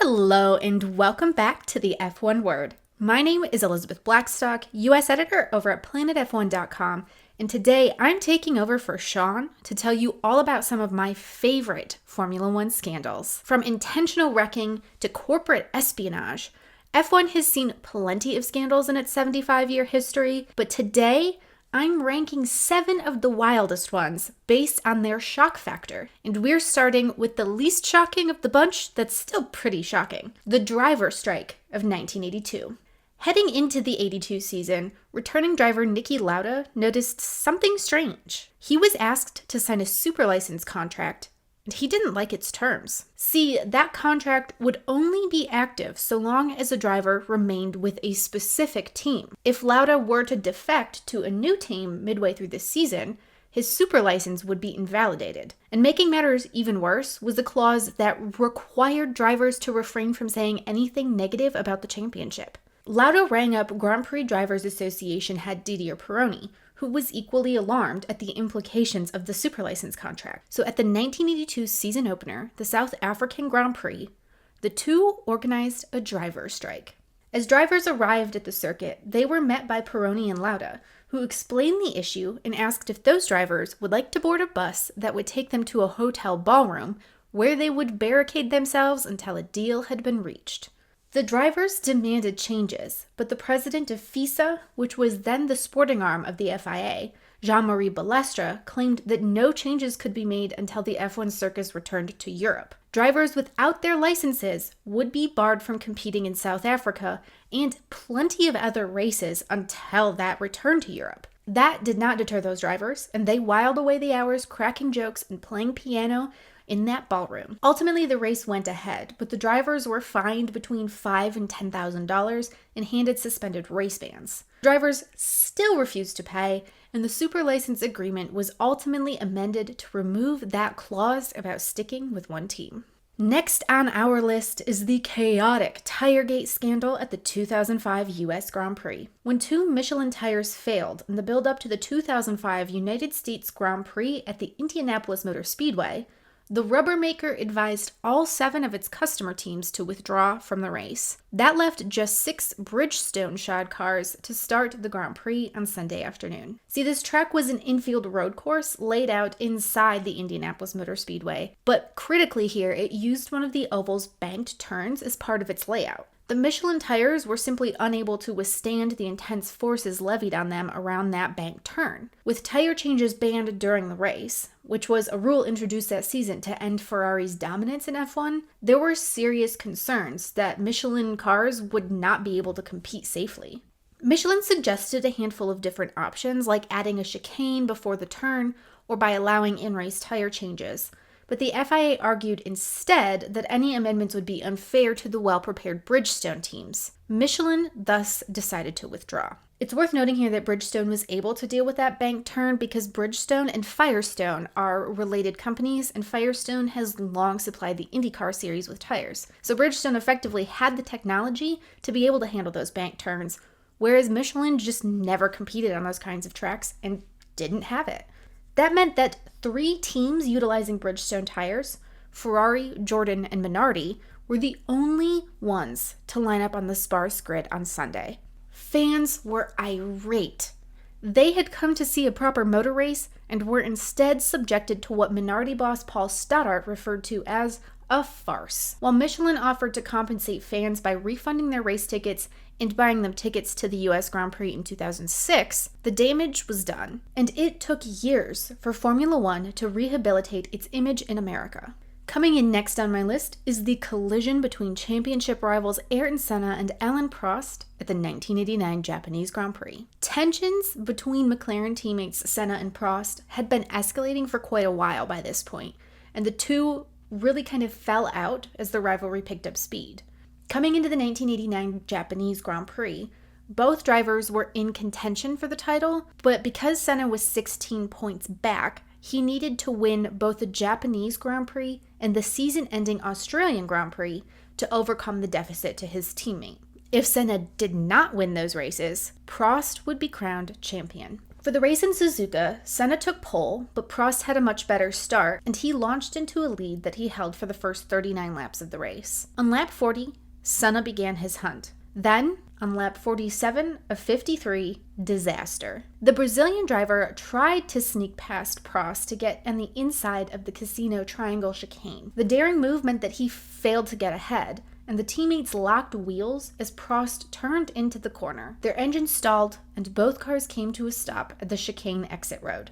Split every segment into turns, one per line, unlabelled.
Hello and welcome back to the F1 Word. My name is Elizabeth Blackstock, US editor over at planetf1.com, and today I'm taking over for Sean to tell you all about some of my favorite Formula One scandals. From intentional wrecking to corporate espionage, F1 has seen plenty of scandals in its 75-year history, but today I'm ranking 7 of the wildest ones based on their shock factor. And we're starting with the least shocking of the bunch that's still pretty shocking: the driver strike of 1982. Heading into the 82 season, returning driver Niki Lauda noticed something strange. He was asked to sign a super license contract, and he didn't like its terms. See, that contract would only be active so long as a driver remained with a specific team. If Lauda were to defect to a new team midway through the season, his super license would be invalidated. And making matters even worse was a clause that required drivers to refrain from saying anything negative about the championship. Lauda rang up Grand Prix Drivers Association head Didier Pironi, who was equally alarmed at the implications of the super license contract. So at the 1982 season opener, the South African Grand Prix, the two organized a driver strike. As drivers arrived at the circuit, they were met by Pironi and Lauda, who explained the issue and asked if those drivers would like to board a bus that would take them to a hotel ballroom where they would barricade themselves until a deal had been reached. The drivers demanded changes, but the president of FISA, which was then the sporting arm of the FIA, Jean-Marie Balestre, claimed that no changes could be made until the F1 circus returned to Europe. Drivers without their licenses would be barred from competing in South Africa and plenty of other races until that return to Europe. That did not deter those drivers, and they whiled away the hours cracking jokes and playing piano in that ballroom. Ultimately, the race went ahead, but the drivers were fined between $5,000 and $10,000 and handed suspended race bans. Drivers still refused to pay, and the super license agreement was ultimately amended to remove that clause about sticking with one team. Next on our list is the chaotic Tiregate scandal at the 2005 US Grand Prix. When 2 Michelin tires failed in the build-up to the 2005 United States Grand Prix at the Indianapolis Motor Speedway, the rubber maker advised all 7 of its customer teams to withdraw from the race. That left just 6 Bridgestone-shod cars to start the Grand Prix on Sunday afternoon. See, this track was an infield road course laid out inside the Indianapolis Motor Speedway, but critically here, it used one of the oval's banked turns as part of its layout. The Michelin tires were simply unable to withstand the intense forces levied on them around that banked turn. With tire changes banned during the race, which was a rule introduced that season to end Ferrari's dominance in F1, there were serious concerns that Michelin cars would not be able to compete safely. Michelin suggested a handful of different options, like adding a chicane before the turn or by allowing in-race tire changes. But the FIA argued instead that any amendments would be unfair to the well-prepared Bridgestone teams. Michelin thus decided to withdraw. It's worth noting here that Bridgestone was able to deal with that banked turn because Bridgestone and Firestone are related companies, and Firestone has long supplied the IndyCar series with tires. So Bridgestone effectively had the technology to be able to handle those banked turns, whereas Michelin just never competed on those kinds of tracks and didn't have it. That meant that 3 teams utilizing Bridgestone tires, Ferrari, Jordan, and Minardi, were the only ones to line up on the sparse grid on Sunday. Fans were irate. They had come to see a proper motor race and were instead subjected to what Minardi boss Paul Stoddart referred to as a farce. While Michelin offered to compensate fans by refunding their race tickets and buying them tickets to the US Grand Prix in 2006, the damage was done, and it took years for Formula One to rehabilitate its image in America. Coming in next on my list is the collision between championship rivals Ayrton Senna and Alain Prost at the 1989 Japanese Grand Prix. Tensions between McLaren teammates Senna and Prost had been escalating for quite a while by this point, and the two really kind of fell out as the rivalry picked up speed. Coming into the 1989 Japanese Grand Prix, both drivers were in contention for the title, but because Senna was 16 points back, he needed to win both the Japanese Grand Prix and the season-ending Australian Grand Prix to overcome the deficit to his teammate. If Senna did not win those races, Prost would be crowned champion. For the race in Suzuka, Senna took pole, but Prost had a much better start, and he launched into a lead that he held for the first 39 laps of the race. On lap 40, Senna began his hunt. Then, on lap 47 of 53, disaster. The Brazilian driver tried to sneak past Prost to get on the inside of the Casino Triangle chicane. The daring move meant that he failed to get ahead, and the teammates locked wheels as Prost turned into the corner. Their engines stalled, and both cars came to a stop at the chicane exit road.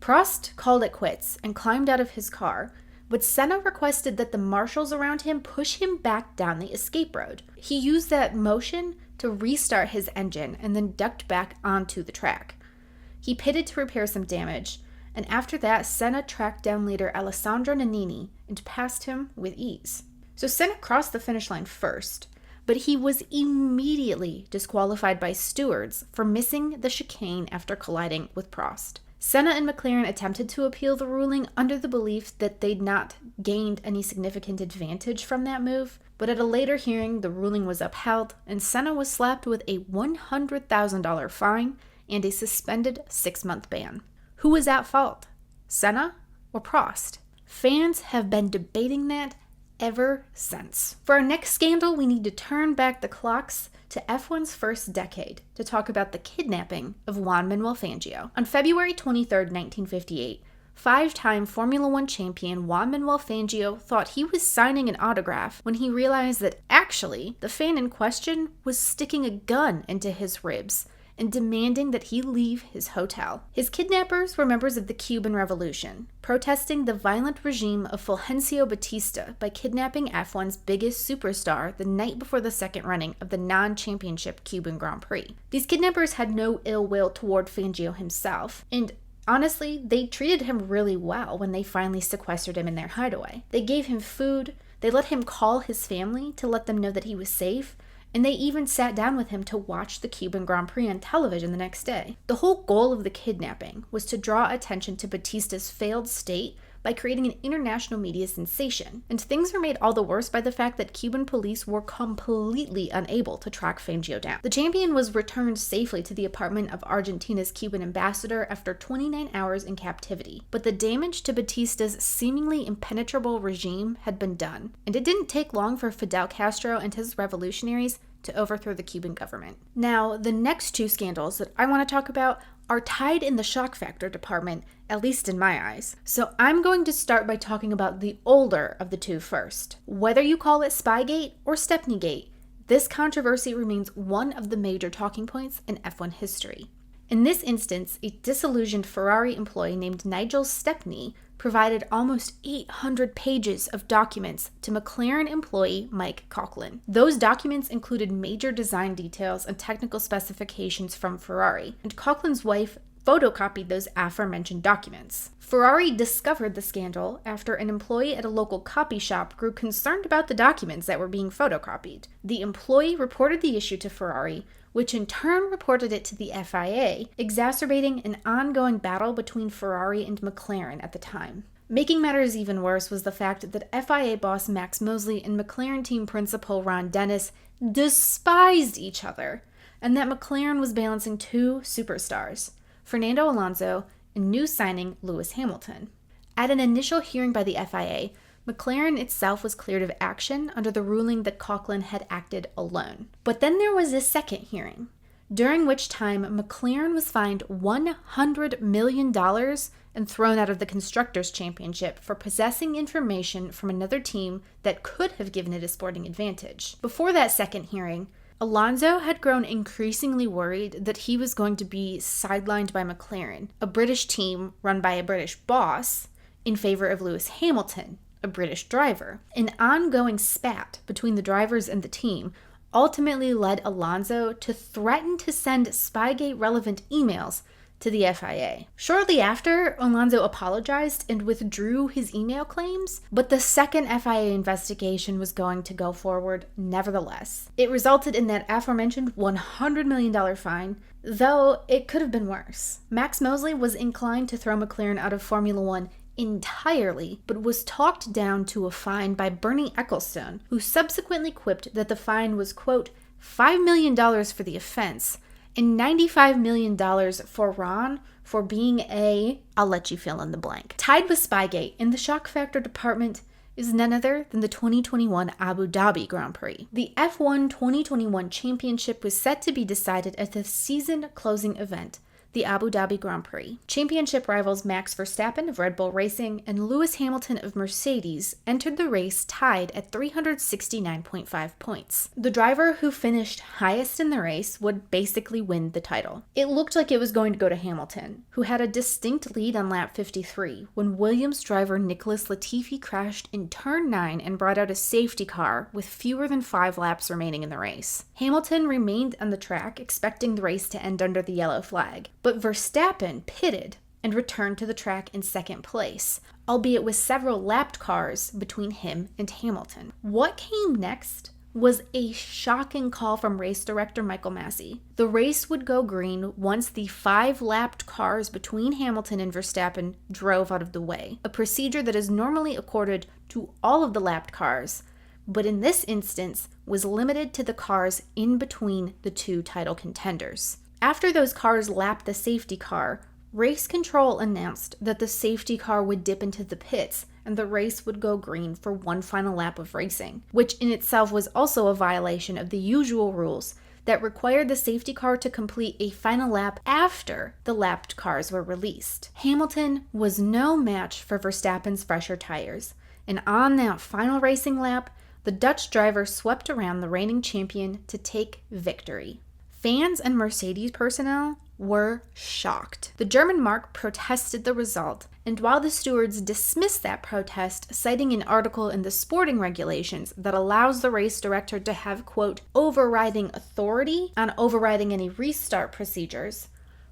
Prost called it quits and climbed out of his car, but Senna requested that the marshals around him push him back down the escape road. He used that motion to restart his engine and then ducked back onto the track. He pitted to repair some damage, and after that, Senna tracked down leader Alessandro Nannini and passed him with ease. So Senna crossed the finish line first, but he was immediately disqualified by stewards for missing the chicane after colliding with Prost. Senna and McLaren attempted to appeal the ruling under the belief that they'd not gained any significant advantage from that move, but at a later hearing, the ruling was upheld, and Senna was slapped with a $100,000 fine and a suspended 6-month ban. Who was at fault? Senna or Prost? Fans have been debating that ever since. For our next scandal, we need to turn back the clocks to F1's first decade to talk about the kidnapping of Juan Fangio. On February 23, 1958, 5-time Formula One champion Juan Fangio thought he was signing an autograph when he realized that actually the fan in question was sticking a gun into his ribs and demanding that he leave his hotel. His kidnappers were members of the Cuban Revolution, protesting the violent regime of Fulgencio Batista by kidnapping F1's biggest superstar the night before the second running of the non-championship Cuban Grand Prix. These kidnappers had no ill will toward Fangio himself, and honestly, they treated him really well when they finally sequestered him in their hideaway. They gave him food, they let him call his family to let them know that he was safe, and they even sat down with him to watch the Cuban Grand Prix on television the next day. The whole goal of the kidnapping was to draw attention to Batista's failed state by creating an international media sensation, and things were made all the worse by the fact that Cuban police were completely unable to track Fangio down. The champion was returned safely to the apartment of Argentina's Cuban ambassador after 29 hours in captivity, but the damage to Batista's seemingly impenetrable regime had been done, and it didn't take long for Fidel Castro and his revolutionaries to overthrow the Cuban government. Now, the next two scandals that I want to talk about are tied in the shock factor department, at least in my eyes. So I'm going to start by talking about the older of the two first. Whether you call it Spygate or Stepneygate, this controversy remains one of the major talking points in F1 history. In this instance, a disillusioned Ferrari employee named Nigel Stepney provided almost 800 pages of documents to McLaren employee Mike Coughlin. Those documents included major design details and technical specifications from Ferrari, and Coughlin's wife photocopied those aforementioned documents. Ferrari discovered the scandal after an employee at a local copy shop grew concerned about the documents that were being photocopied. The employee reported the issue to Ferrari, which in turn reported it to the FIA, exacerbating an ongoing battle between Ferrari and McLaren at the time. Making matters even worse was the fact that FIA boss Max Mosley and McLaren team principal Ron Dennis despised each other, and that McLaren was balancing two superstars, Fernando Alonso and new signing Lewis Hamilton. At an initial hearing by the FIA, McLaren itself was cleared of action under the ruling that Coughlin had acted alone. But then there was a second hearing, during which time McLaren was fined $100 million and thrown out of the Constructors' Championship for possessing information from another team that could have given it a sporting advantage. Before that second hearing, Alonso had grown increasingly worried that he was going to be sidelined by McLaren, a British team run by a British boss, in favor of Lewis Hamilton, a British driver. An ongoing spat between the drivers and the team ultimately led Alonso to threaten to send Spygate-relevant emails to the FIA. Shortly after, Alonso apologized and withdrew his email claims, but the second FIA investigation was going to go forward nevertheless. It resulted in that aforementioned $100 million fine, though it could have been worse. Max Mosley was inclined to throw McLaren out of Formula One entirely, but was talked down to a fine by Bernie Ecclestone, who subsequently quipped that the fine was, quote, $5 million for the offense, and $95 million for Juan for being I'll let you fill in the blank. Tied with Spygate in the shock factor department is none other than the 2021 Abu Dhabi Grand Prix. The F1 2021 championship was set to be decided at the season-closing event, the Abu Dhabi Grand Prix. Championship rivals Max Verstappen of Red Bull Racing and Lewis Hamilton of Mercedes entered the race tied at 369.5 points. The driver who finished highest in the race would basically win the title. It looked like it was going to go to Hamilton, who had a distinct lead on lap 53 when Williams driver Nicholas Latifi crashed in turn 9 and brought out a safety car with fewer than 5 laps remaining in the race. Hamilton remained on the track, expecting the race to end under the yellow flag. But Verstappen pitted and returned to the track in second place, albeit with several lapped cars between him and Hamilton. What came next was a shocking call from race director Michael Masi. The race would go green once the 5 lapped cars between Hamilton and Verstappen drove out of the way, a procedure that is normally accorded to all of the lapped cars, but in this instance was limited to the cars in between the 2 title contenders. After those cars lapped the safety car, race control announced that the safety car would dip into the pits and the race would go green for one final lap of racing, which in itself was also a violation of the usual rules that required the safety car to complete a final lap after the lapped cars were released. Hamilton was no match for Verstappen's fresher tires, and on that final racing lap, the Dutch driver swept around the reigning champion to take victory. Fans and Mercedes personnel were shocked. The German marque protested the result, and while the stewards dismissed that protest, citing an article in the sporting regulations that allows the race director to have, quote, overriding authority on overriding any restart procedures,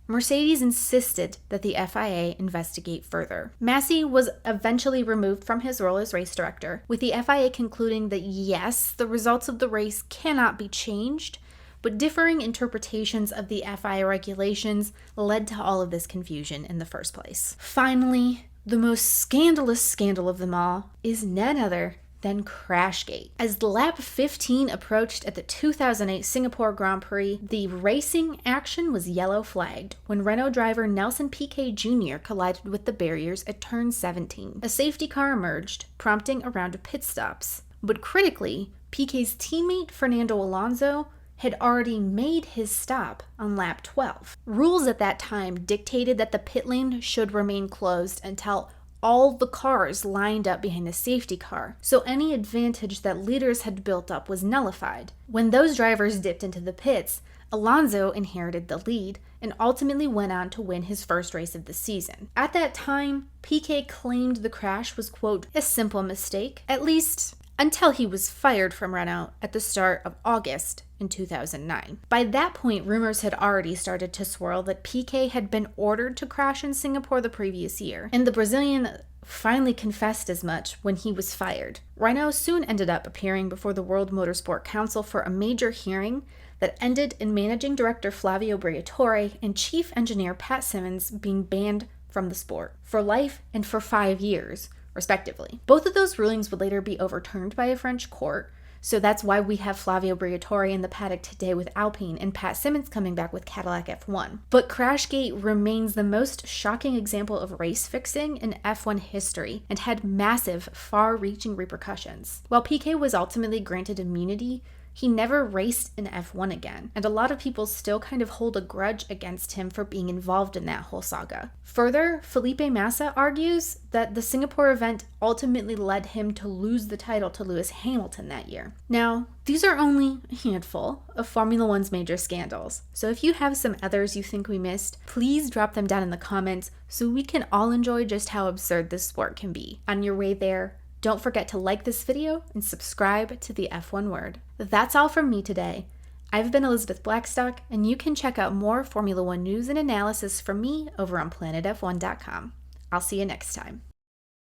Mercedes insisted that the FIA investigate further. Masi was eventually removed from his role as race director, with the FIA concluding that yes, the results of the race cannot be changed, but differing interpretations of the FIA regulations led to all of this confusion in the first place. Finally, the most scandalous scandal of them all is none other than Crashgate. As lap 15 approached at the 2008 Singapore Grand Prix, the racing action was yellow flagged when Renault driver Nelson Piquet Jr. collided with the barriers at turn 17. A safety car emerged, prompting a round of pit stops. But critically, Piquet's teammate Fernando Alonso had already made his stop on lap 12. Rules at that time dictated that the pit lane should remain closed until all the cars lined up behind the safety car, so any advantage that leaders had built up was nullified. When those drivers dipped into the pits, Alonso inherited the lead and ultimately went on to win his first race of the season. At that time, Piquet claimed the crash was, quote, a simple mistake, at least until he was fired from Renault at the start of August in 2009. By that point, rumors had already started to swirl that Piquet had been ordered to crash in Singapore the previous year, and the Brazilian finally confessed as much when he was fired. Renault soon ended up appearing before the World Motorsport Council for a major hearing that ended in managing director Flavio Briatore and chief engineer Pat Symonds being banned from the sport for life and for 5 years, respectively. Both of those rulings would later be overturned by a French court, so that's why we have Flavio Briatore in the paddock today with Alpine and Pat Symonds coming back with Cadillac F1. But Crashgate remains the most shocking example of race fixing in F1 history and had massive, far-reaching repercussions. While Piquet was ultimately granted immunity, he never raced in F1 again, and a lot of people still kind of hold a grudge against him for being involved in that whole saga. Further, Felipe Massa argues that the Singapore event ultimately led him to lose the title to Lewis Hamilton that year. Now, these are only a handful of Formula One's major scandals, so if you have some others you think we missed, please drop them down in the comments so we can all enjoy just how absurd this sport can be. On your way there, don't forget to like this video and subscribe to the F1 Word. That's all from me today. I've been Elizabeth Blackstock, and you can check out more Formula One news and analysis from me over on planetf1.com. I'll see you next time.